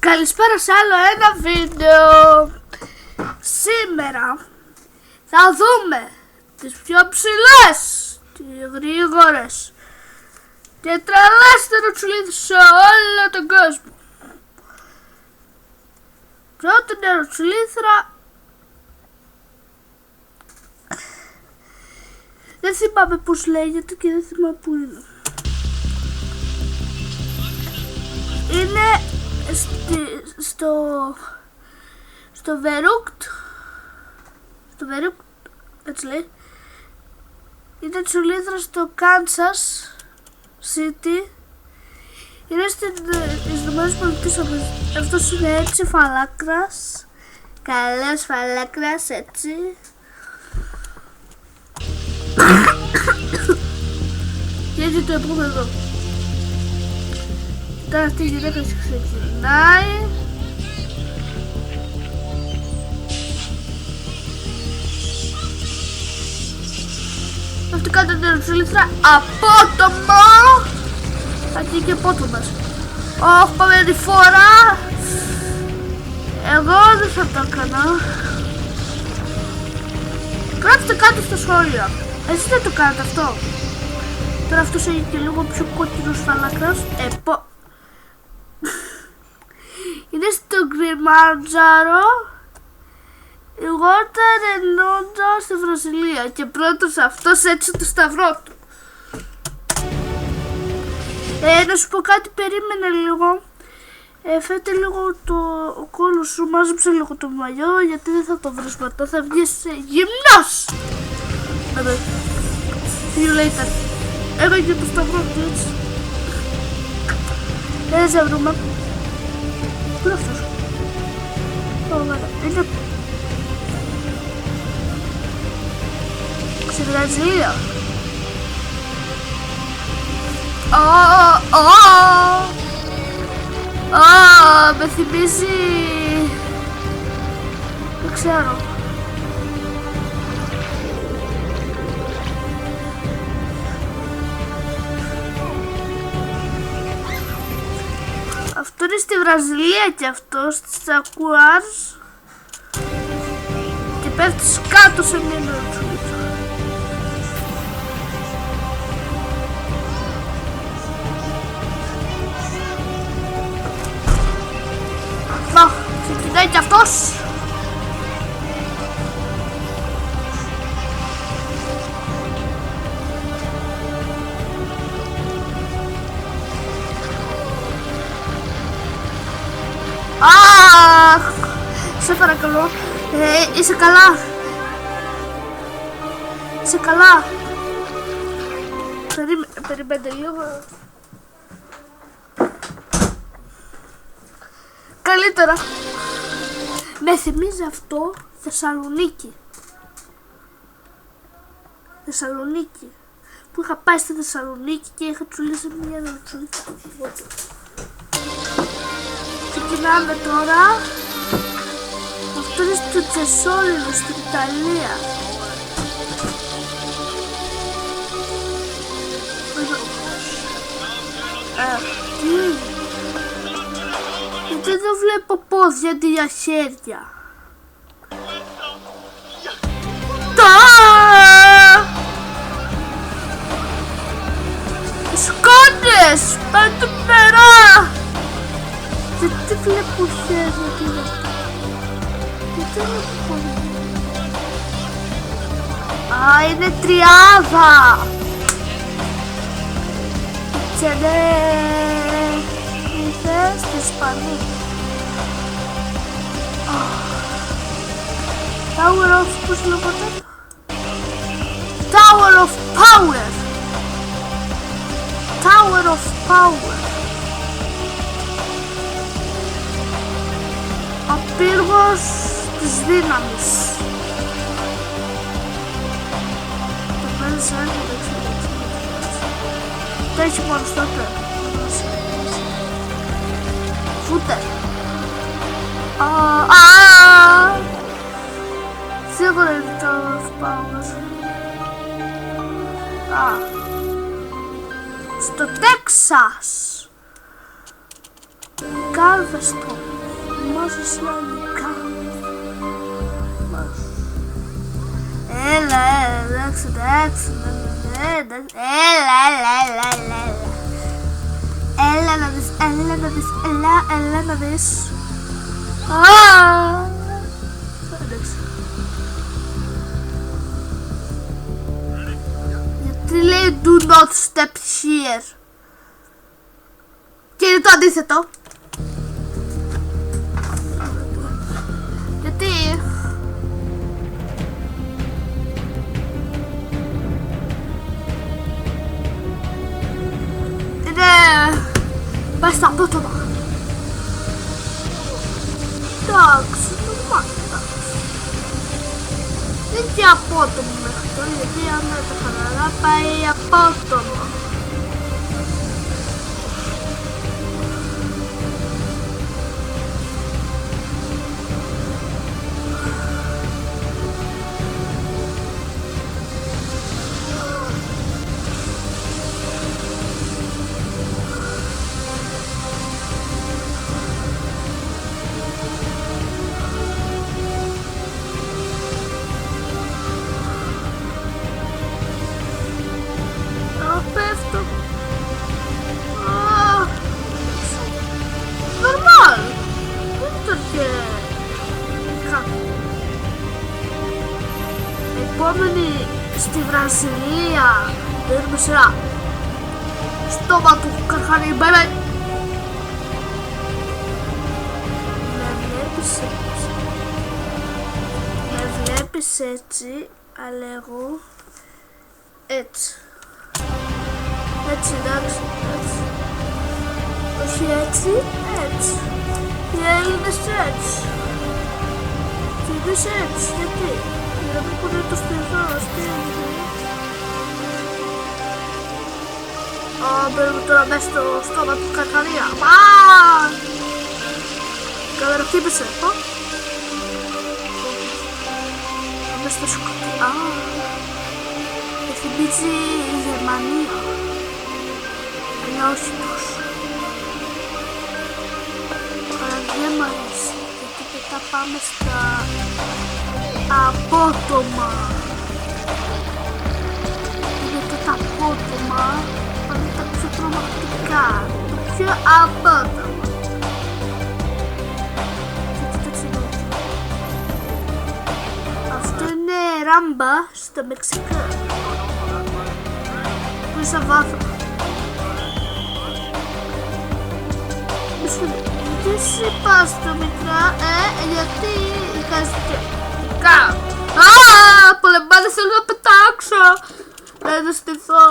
Καλησπέρα σε άλλο ένα βίντεο. Σήμερα θα δούμε τις πιο ψηλές και γρήγορες και τρελές τεροτσουλίδες σε όλο τον κόσμο. Πρώτη τεροτσουλήθρα, δεν θυμάμαι πώς λέγεται και δεν θυμάμαι που είναι. Είναι στο Βερούκτ, έτσι λέει. Είναι τσουλήθρα στο Κάνσας City. Είναι στις Ηνωμένες Πολιτείες. Αυτός είναι έτσι φαλάκρας, καλός φαλάκρας, έτσι. Και έτσι το επόμενο. Τώρα αυτή η γυναίκα ξεκινάει. Αυτή κάτω την τεροτσουλήθρα απότομα. Aquí και απότομας. Όχι, πάμε άλλη φορά. Εγώ δεν θα το έκανα. Γράψτε κάτω στα σχόλια. Εσείς δεν το κάνετε αυτό. Τώρα αυτός είναι και λίγο πιο κόκκινος φαλάκρας. Είναι στο Γκριμάντζαρο. Εγώ ήταν ενώντα στη Βραζιλία και πρώτος αυτός έτσι το σταυρό του. Να σου πω κάτι, περίμενε λίγο. Φέτε λίγο ο κόλλος σου, μάζεψε λίγο το μαλλιό γιατί δεν θα το βρεις μετά, θα βγεις γυμνός. See you later. Έβαγε το σταυρό του έτσι. Δεν σε βρούμε. Πού είναι αυτός? Είναι στη Βραζιλία. Με θυμίζει. Δεν ξέρω. Αυτό είναι στη Βραζιλία και αυτό, στις Ακουάρς. Και πέφτεις κάτω σε μια τεροτσουλήθρα. Να, ξεκινάει κι αυτός. Αχ, σε παρακαλώ, είσαι καλά? Είσαι καλά? Περιμένετε λίγο. Καλύτερα. Με θυμίζει αυτό Θεσσαλονίκη. Που είχα πάει στη Θεσσαλονίκη και είχα τσουλήσει μια τεροτσουλήθρα. Ξεκινάμε τώρα. Αυτό είναι στο Τσεσόλινο στην Ιταλία. Γιατί δεν βλέπω πόδια αντί για χέρια. Σκότες! Πάνε πέρα! Γιατί βλέπω χέρια και γιατί βλέπω πόδια? Α, είναι τριάδα! Και ναι, ήρθε στη Ισπανία. Tower of, πώς λέγονται? Tower of Power. Tower of Power. Απύργος της δύναμης. Το παίρνεις ένα και δεξί. Το έχει μόνο στο τέλος. Φούτερ. Σίγουρα είναι το Tower of Power. Στο Τέξας. Galveston. Μας Ισλαμικά. Έλα, εντάξει, έλα να δεις, έλα να δεις. Εντάξει. Γιατί λέει do not step here και είναι το αντίθετο. Γιατί πάει στα απότομα. Εντάξει, normal, εντάξει. Δεν και απότομο μέχρι τώρα, γιατί αν τα χαλαρά πάει απότομα. Επόμενη στη Βραζιλία, δίνουμε σειρά. Στόμα του καρχάνι, bye bye. Με βλέπεις έτσι, αλλά εγώ έτσι. Έτσι, εντάξει, έτσι. Όχι έτσι, έτσι. Οι Έλληνες έτσι. Και εμείς έτσι, γιατί. Για να μην πούνε το σπιθό, μπαίνουμε τώρα μέσα στο στόμα του καρχαρία. Κάμερα χτύπησε, μέσα στο σκοτή. Με θυμίζει η Γερμανία. Αλλά όχι τόσο. Αλλά δεν μ' αρέσει, γιατί μετά πάμε στα απότομα. Γιατί τα απότομα πάνε τα πιο τρομακτικά, τα πιο απότομα. Αυτό είναι ράμπα στο Μεξικό. Που είναι σαν βάθρο. Γιατί εσύ πας στο μικρά, γιατί είχες και... Πολεμάνε, θέλω να πετάξω. Δεν στηθώ.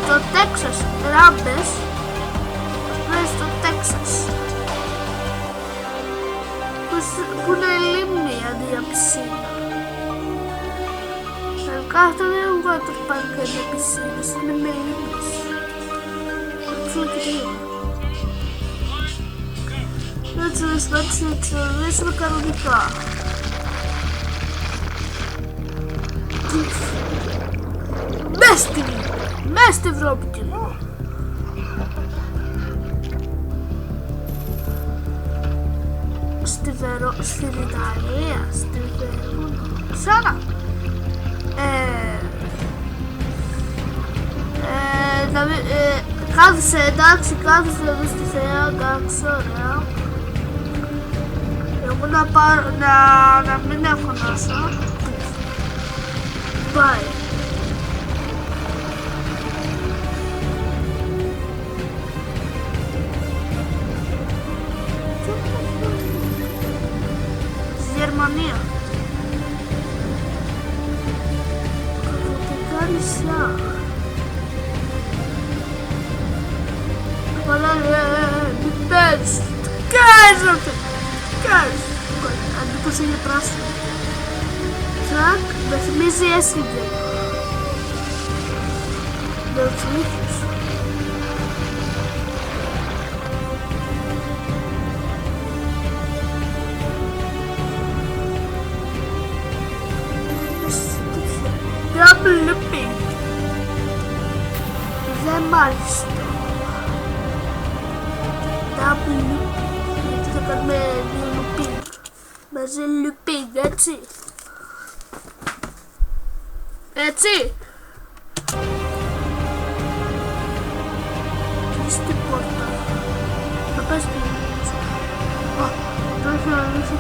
Στο Τέξας, ράμπες. Στο Τέξας. Που είναι λίμνη αντί για πισίνα. Αυτό δεν είναι water park, είναι πισίνες, είναι με λίμνες. Να τσουρίσουμε κανονικά. Μες στην Ευρώπη και εδώ. Στην Ιταλία, στην Βερόνα. Ξανά. Κάθισε, εντάξει, κάθισε εδώ στη θέα, εντάξει, ωραία. Εγώ να πάρω, να μην έχω νόσο. Πάει. Στη Γερμανία. Κρατικά νησιά. Μην παίρνεις. Τι κάνεις, τι κάνεις. Αντίπως είναι πράσινο. Τρακ, με θυμίζει έσυγγε. Με τους λίθους. Μάλιστα. W. Γιατί θα κάνουμε looping. Μαζί looping, έτσι. Έτσι. Κλείς την πόρτα. Θα πας και τώρα θα ανοίξω.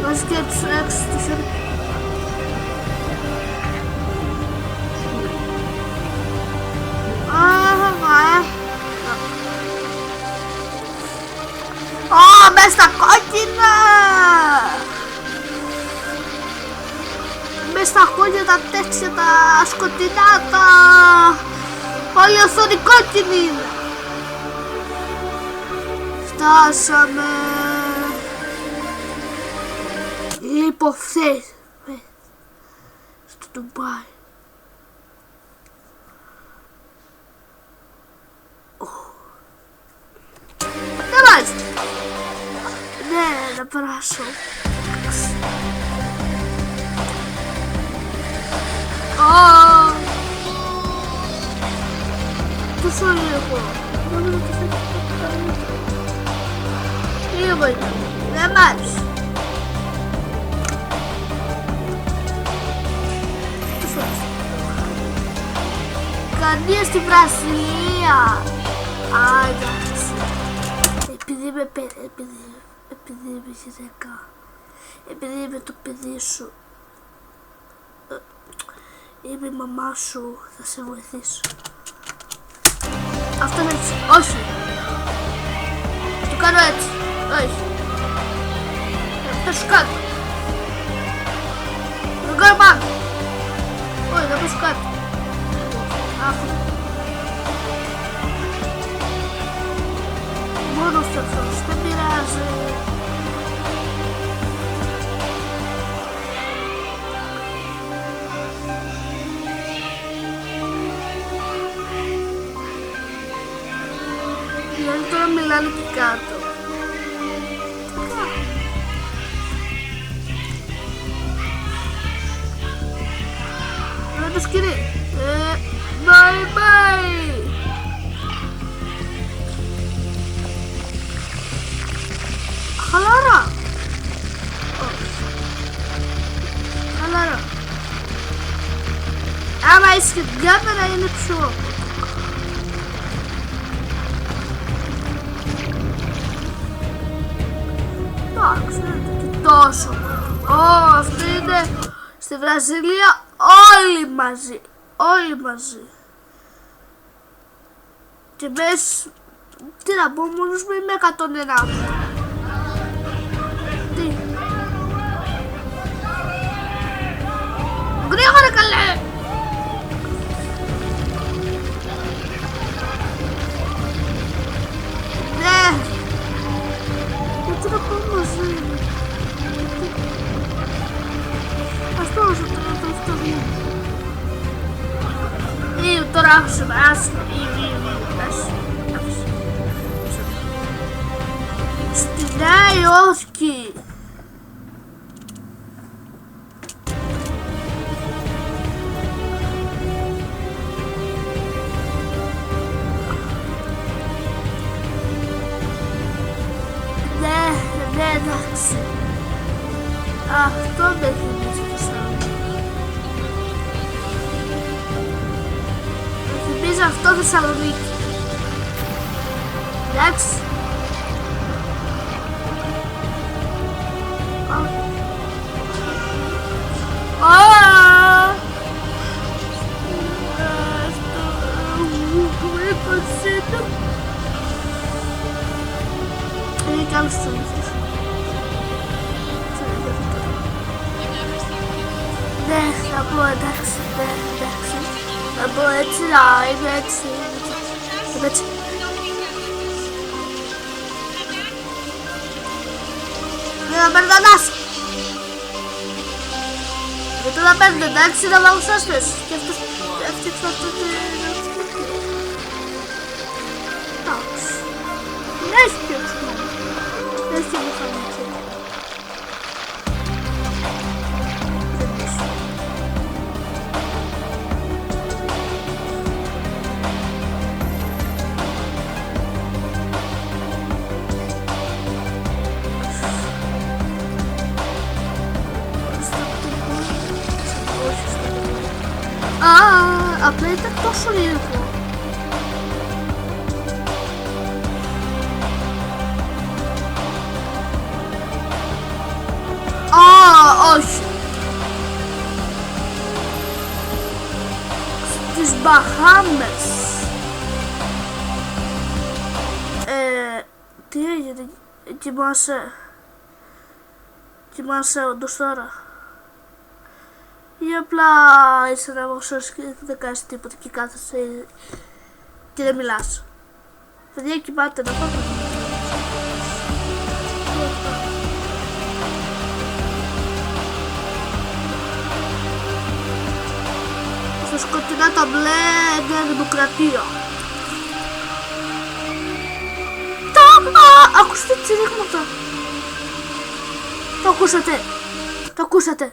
Βάζει και τους έξω στη χέρι. Μες στα κόκκινα! Μες στα κόκκινα τα τέτοια, τα σκοτεινά, τα... Όλη η οθόνη κόκκινη είναι. Φτάσαμε. Υποθέσει. Στο Ντουμπάι. Δεν βάζει. Ναι, να περάσω. Τόσο λίγο. Λίγο είναι. Δεν μ' άρεσε. Κανία στη Βραζιλία. Α, εντάξει. Επειδή είμαι γυναίκα. Επειδή είμαι το παιδί σου. Είμαι η μαμά σου. Θα σε βοηθήσω. Αυτό είναι έτσι. Όχι. Το κάνω έτσι. Όχι. Θα πέσω κάτω. Το κάνω πάνω. Όχι, θα πέσω κάτω. Αυτό. Μόνο αυτός. Δεν πειράζει. Δηλαδή τώρα μιλάνε και κάτω. Το σκηνή. Bye bye. Χαλάρα. Χαλάρα. Άμα είσαι και την κάμερα είναι πιο. Εντάξει, δεν τόσο. Αυτό είναι στη Βραζιλία όλοι μαζί. Όλοι μαζί. Και μες, τι να πω, μόνος μου είμαι 101. Τι. Γρήγορα καλέ. Ναι. Γιατί να πω μαζί. Ας πω όσο τώρα το φτωχή. Τώρα άφησε με, άφησε. Στη Νέα Υόρκη. Ναι, εντάξει. Αυτό δεν θυμίζει Θεσσαλονίκη. Θυμίζει αυτό Θεσσαλονίκη. Εντάξει. Είναι κι άλλος τσολίθος. Ναι, θα πω εντάξει, εντάξει. Θα πω έτσι, είμαι έτσι. Είμαι έτσι. Δεν θα περνάς. Γιατί θα παίρνετε, εντάξει, να βάλω σώστες. Και αυτός έφτιαξε αυτό το... Εντάξει. Δεν έχει φτιάξει μόνο. Δεν έχει μηχανική. απλά ήταν τόσο λίγο. Όχι. Στις Μπαχάμες. Τι έγινε, κοιμάσαι όντως τώρα? Ή απλά είσαι να μοσός και δεν κάνεις τίποτα και κάθεσαι και δεν μιλάς? Παιδιά, κοιμάται να πάμε. Στα σκοτεινά τα μπλε, Νέα Δημοκρατία. Ακούστε τσιρίγματα. Το ακούσατε?